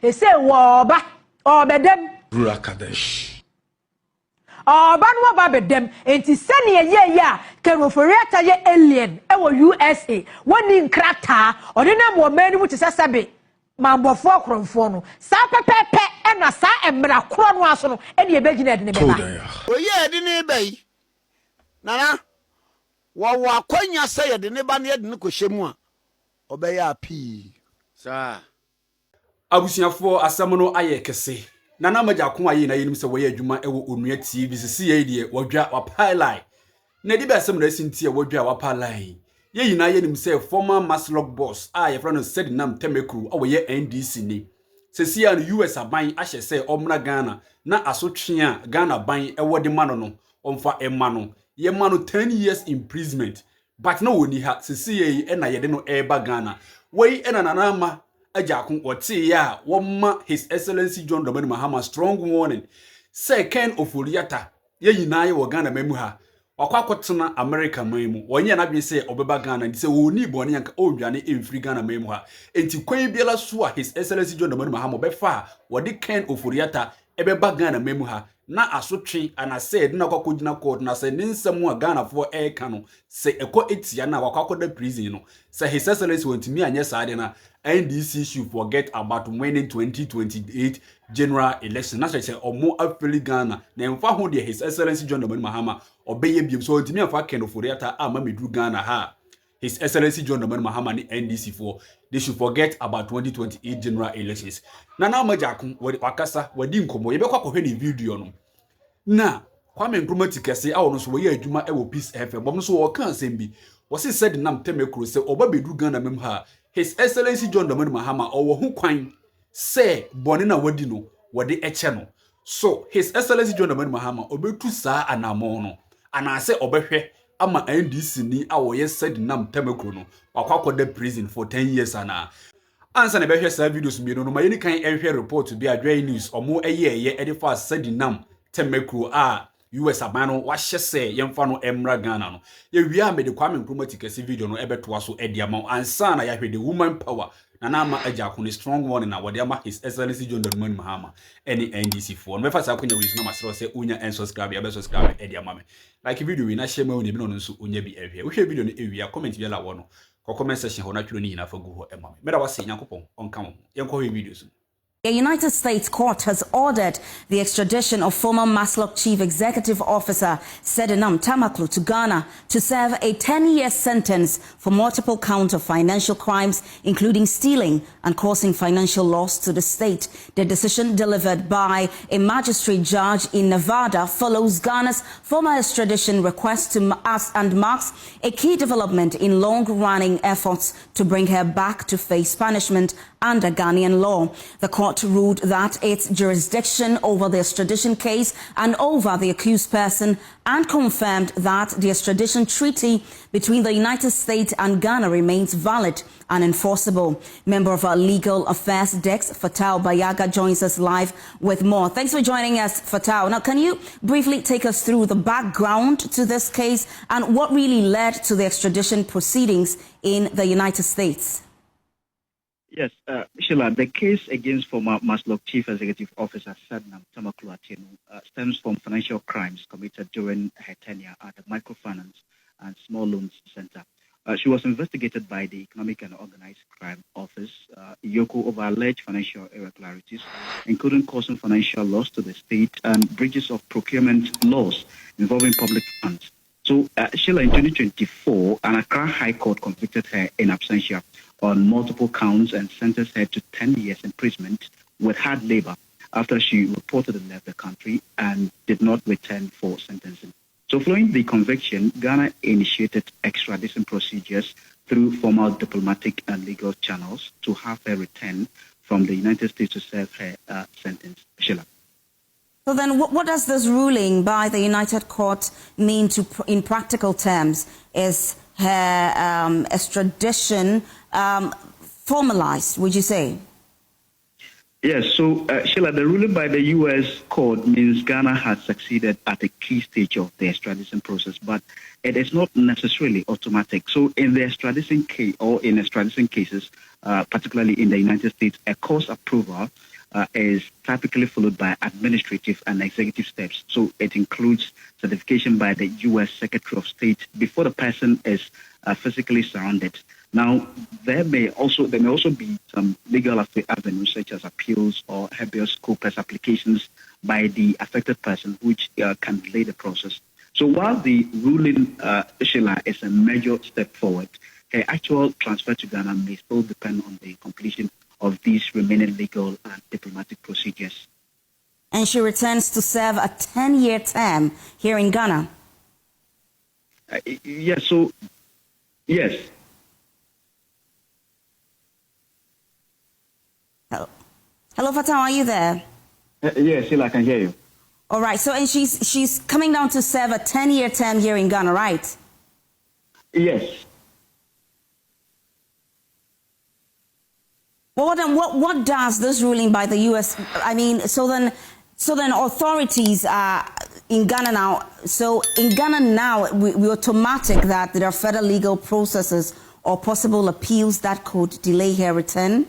He say woba obedem Rural Kadesh. Banwa babedem enti sene ye ya ken Ofori-Atta ye alien e wo USA woni nkrata ode na mo mani mu tisasebe mambofo akromfo no sa pepepe e na sa emra kro no aso no e de ebegina de ne beba oye de ne bai nana wo akwanya say de ne ba ne de ne kohyemu a obeya api Sa abusiafo asem no aye kese nana Agyarko aye na yenim se wo ye adwuma e wo onua TV sisi ye de wodwa wapalai na di be asem na sinti e wodwa wapalai ye yina yenim se former Maslok boss ye fra no D0N'T a wo ye NDC ni sisi an US aban ahye se omna Ghana na asotwe a Ghana ban e wode mano no omfa emma no ye mano 10 years imprisonment but no woni ha sisi ye e na ye de no eba Ghana wei e na nanama Agyarko wote ya womma His Excellency John Dramani Mahama strong warning say Ken Ofori-Atta ye yina ye wo Ghana mamu ha wakwakotena America mamu wonye na dwe say obeba Ghana ndi say woni bone yanka odwane emfiri Ghana mamu ha enti kwan biala so a His Excellency John Dramani Mahama befa wodi Ken Ofori-Atta ebeba Ghana mamu ha na asotwe ana said na kwakogina court na say ninsam a Ghana for air kano say ekọ etia na wakwakoda prison no say His Excellency wantimi anye saade na NDC should forget about winning 2028 general election. That's why I say omo afeli Ghana na emfa ho de His Excellency John Dramani Mahama obeye biem so wantimi afa Ken Ofori-Atta ama medru Ghana ha His Excellency John Dramani Mahama ni NDC for they should forget about 2028 general elections. Nana Agyarko wakasa wadi nkomo ye bekwa kohwe ni video no. Na Kwame Nkrumah tikese a wono so wo ye adwuma e wo Peace FM bom no so wo kan sembi wo se D0N'T se oba bedru Ghana mem ha His Excellency John Dramani Mahama owo hu kwan se bone na wadi no wode eche no so His Excellency John Dramani Mahama obetu saa anamo no anase obehwe ama NDC ni a wo ye D0N'T no wakwakoda prison for 10 years ana ansa na behwe saa videos mi no ma yeni kan ehwe report bi adwai news omo eye edifa D0N'T a US abano wahye se yemfa no emra Ghana no ye wi a mede Kwame Nkrumah tikese video no ebetoa so ediama ansa na ya hwede woman power na na ama Agyarko ni strong one na wode ama His Excellency John Dramani Mahama any NDC for no mefa sa kwanya wi so na masero se unya subscribe ya be subscribe ediama me like video wi na share ma oni bi no nso unya bi ehwe wo hwe video no ewi a comment bi la wo no comment section ho na twiro ni hina fa gu ho ema me meda wase Nyankopon onka ho yenko hwe videos. A United States court has ordered the extradition of former Maslok Chief Executive Officer D0N'T to Ghana to serve a 10-year sentence for multiple counts of financial crimes, including stealing and causing financial loss to the state. The decision, delivered by a magistrate judge in Nevada, follows Ghana's former extradition request and marks a key development in long-running efforts to bring her back to face punishment under Ghanaian law. The court ruled that its jurisdiction over the extradition case and over the accused person, and confirmed that the extradition treaty between the United States and Ghana remains valid and enforceable. Member of our Legal Affairs Desk, Fatau Bayaga, joins us live with more. Thanks for joining us, Fatau. Now, can you briefly take us through the background to this case and what really led to the extradition proceedings in the United States? Yes, Sheila, the case against former Maslok Chief Executive Officer D0N'T stems from financial crimes committed during her tenure at the Microfinance and Small Loans Center. She was investigated by the Economic and Organized Crime Office, Agyarko, over alleged financial irregularities, including causing financial loss to the state and breaches of procurement laws involving public funds. So, Sheila, in 2024, an Accra High Court convicted her in absentia on multiple counts and sentenced her to 10 years imprisonment with hard labor after she reportedly left the country and did not return for sentencing. So following the conviction, Ghana initiated extradition procedures through formal diplomatic and legal channels to have her return from the United States to serve her sentence. Sheila. So then what does this ruling by the United Court mean in practical terms? Is her extradition formalized, would you say? Yes, so Sheila, the ruling by the U.S. court means Ghana has succeeded at a key stage of the extradition process, but it is not necessarily automatic. So in the extradition case or in extradition cases, particularly in the United States, a court's approval is typically followed by administrative and executive steps. So it includes certification by the U.S. Secretary of State before the person is physically surrounded. Now, there may also be some legal avenues such as appeals or habeas corpus applications by the affected person, which can delay the process. So while the ruling, Sheila, is a major step forward, her actual transfer to Ghana may still depend on the completion of these remaining legal and diplomatic procedures. And she returns to serve a 10-year term here in Ghana. Yes. Hello, Fatah, are you there? Yes, Sheila, I can hear you. All right, so and she's coming down to serve a 10-year term here in Ghana, right? Yes. Well, what does this ruling by the U.S. I mean, so then authorities are in Ghana now. So in Ghana now, we automatic that there are further legal processes or possible appeals that could delay her return.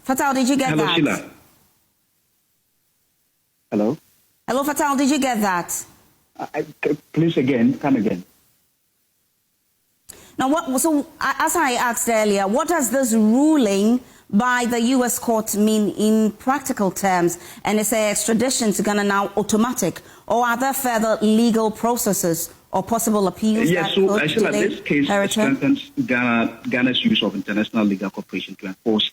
Fatal, did you get that? Hello, Sheila. Hello? Hello, Fatal, did you get that? Please come again. Now, so as I asked earlier, what does this ruling by the U.S. court mean in practical terms? And is extradition to Ghana now automatic? Or are there further legal processes or possible appeals? Yes, so actually this case strengthens Ghana's use of international legal cooperation to enforce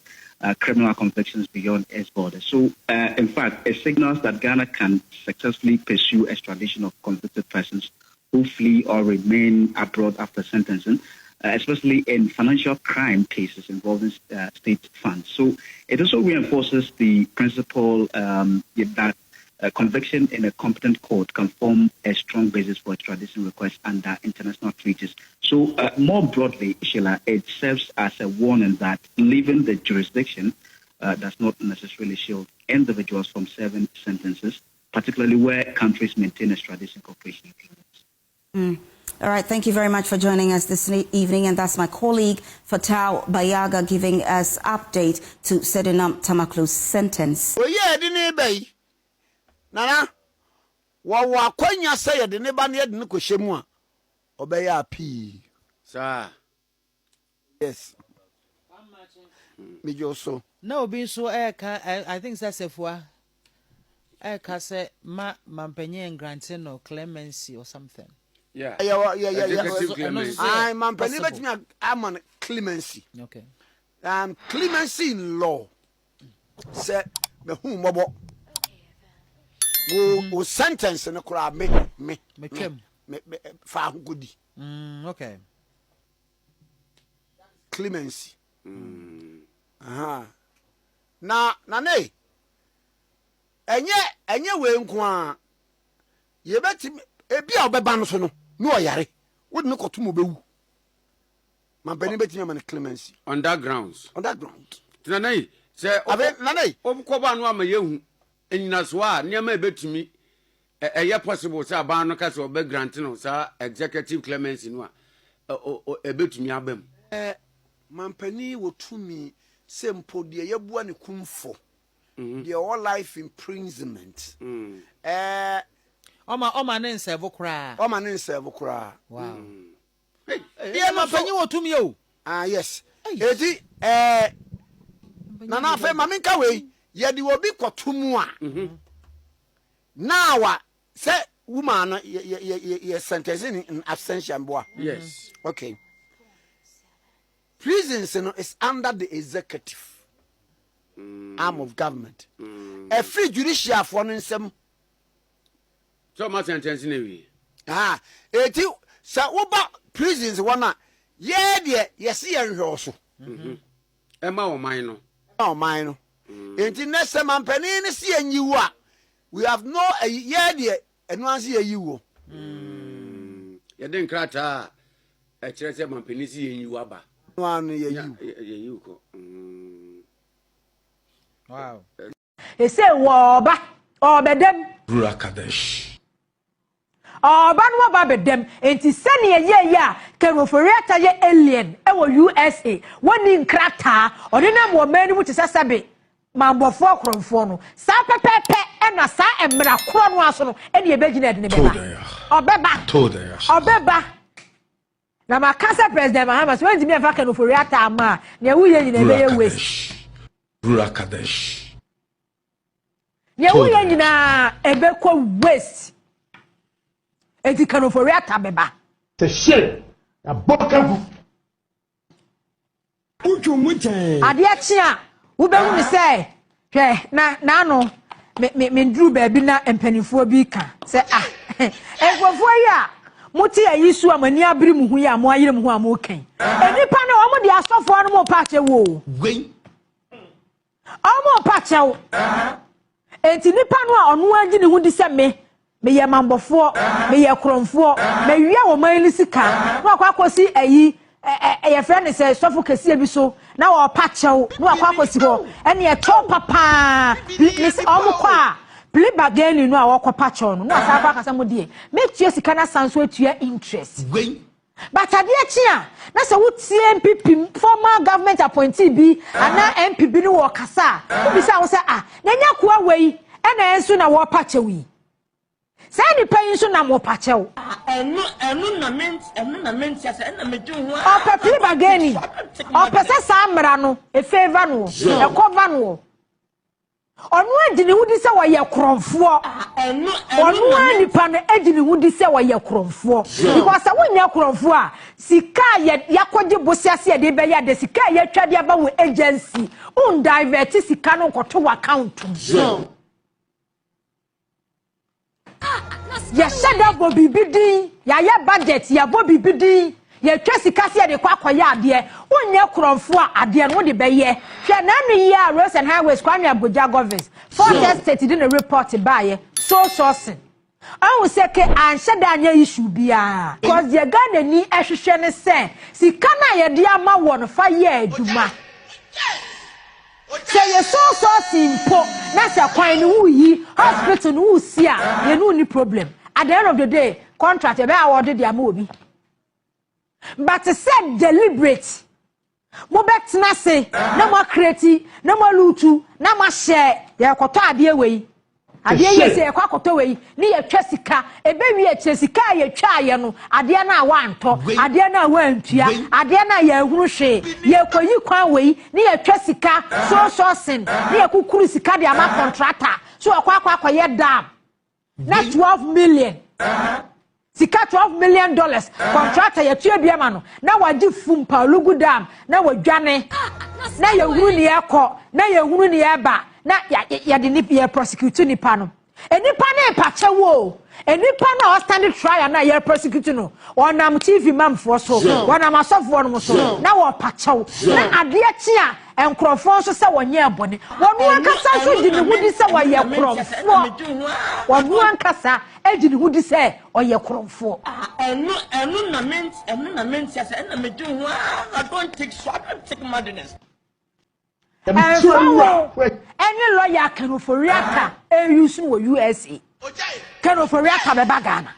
criminal convictions beyond its borders. So, in fact, it signals that Ghana can successfully pursue extradition of convicted persons who flee or remain abroad after sentencing, especially in financial crime cases involving state funds. So it also reinforces the principle that conviction in a competent court can form a strong basis for extradition requests under international treaties. So more broadly, Sheila, it serves as a warning that leaving the jurisdiction does not necessarily shield individuals from serving sentences, particularly where countries maintain extradition cooperation agreements. All right, thank you very much for joining us this evening, and that's my colleague Fatal Bayaga giving us update to D0N'T Tamaklu's sentence. Oh yeah, didn't be Nana. Wa kwanya say de ne ba ne de ne kohyemu a obeya appeal. Sir. Yes. Me also. No, being so I think that's a fois. Say mampenye granting or clemency or something. Yeah. Clemency. I'm penny bet me I'm on clemency. Okay. Clemency in law. Say me who mobo. Wo sentence no kura me fa gudi. Okay. Clemency. Na ne. Enye we nko a ye beti ebi a obeba no so no oyare wo de ne kotomo bewu man beni beti me clemency Underground. Tinanai say nanai obukoba no amayehu enyina so a niam ebetumi eye possible say aban no ka say obe grant no say executive clemency no a ebetumi abam man pani wo tumi sempo de ye bua ne kumfo. The all life imprisonment. Oma ne nsevo kra. Wow. Yeah, ma fanyi wotum yo. Yes. Edi Nana fe ma minka we ye di obi kotumu a. Now say woman ye sentencing in absentia boa. Yes. Okay. Prison is under the executive arm of government. A free judicial for nsem. So much sentencing we. Eti sa oba prisons one ye de yesi yenhwe oso. Emma o mine no. Enti nese mampani ne si anyiwu a we have no ye de eno anse ayiwo. Ye den krata e kire se mampani si anyiwu aba. one ye you go. Wow. They say woba or bedem Rakadesh. Oba no ba bedem enti sene ye ya ken Ofori-Atta ye alien e wo USA woni nkrata ode na mo mani mu tisasebe mambofo kromfo no sa pepepe e na sa emra kro no aso no e de ebegina de ne beba obeba na makasa president Mahama so ntimi afa ken Ofori-Atta ama na wuye nyina be ye waste Rakadesh. ye wuye nyina ebe ko waste enti ken Ofori-Atta beba The shit. A bokavu. Uchu muche. ade achia wo be hu ni say hwe na no me ndru ba bi na empanifo bi ka say enfofo yi a muti ayisu amani abiri mu hu ya mo ayire mu hu amokan enipa na o mo de asofo no mo pa che wo Gwen. o mo pa che wo enti nipa no a ono agi ne hu di se me ye mambofo me ye kromfo me wi a wo man ni sika no akwakosi ayi ye friend say sofo kese bi so na wo pa chew no akwakosi ho ene ye to papa miss omukwa pli bagani no a wo pa chew no na asa akasa mo die make tue sika na sanso atua interest Gwen. but ade achi a na se wo tie MPP former government appointee bi ana MP bi no wo kasa wo bi sa wo say na nya ko awai ena enso na wo pa chew yi say the pain so na mo pa chew enu na ment ya say na me do ho o pepli bagani o pese sa mra no e favor no e cover no onu adini hudi se wa ye kromfo onu anipa no adini hudi se wa ye kromfo because wonya kromfo a sika ye yakoje bosiase ye de be ya de sika ye twade aba wo agency un divert sika no koto account ya shada bo bibidi ya ye budget ya bo bibidi ye twesi kase ye de kwakoya ade onye kromfo a ade no de be ye hwe na no ya roads and highways kwame Abuja governors Fòrget state did a report by so sourcing I will say ke anshada anya issue bia because the Ghana ni ehwehwe ne se sika na ye de ama won fa ye aduma say ye so sourcing po na se kwan ni wuyi hospital ni wusi a ye no ni problem at the end of the day contract e be awarded the ama obi but said deliberate mo betna se na mo create na mo lutu na mo share ye koto ade we ade ye se ye kwakoto we ni ye twesika ebe wi twesika ye twa ye no ade na wa anto ade na wa antua ade na ye huru hwe ye koyi kwan we ni ye twesika so sin ni ye kukuru sika de ama contractor so akwa ye dam na 12 million sika $12 million contractor ye tue bia ma no na waji fumpa lugu dam na wadwane na ye huru ni ekọ na ye huru ni eba na ya de ni prosecute ni pa no enipa na epache wo enipa na o stand trial na ye prosecute no onam TV mamfo so onam asofo no so na wo pache na ade achi a enkrofo so se wonye ebone wonu ankasa so di ne hudi se wo ye krofo wonu ankasa edi ne hudi se o ye krofo enu na ment ya say na me do ho I don't take madness any lawyer can Ofori-Atta use no USA can Ofori-Atta be Ghana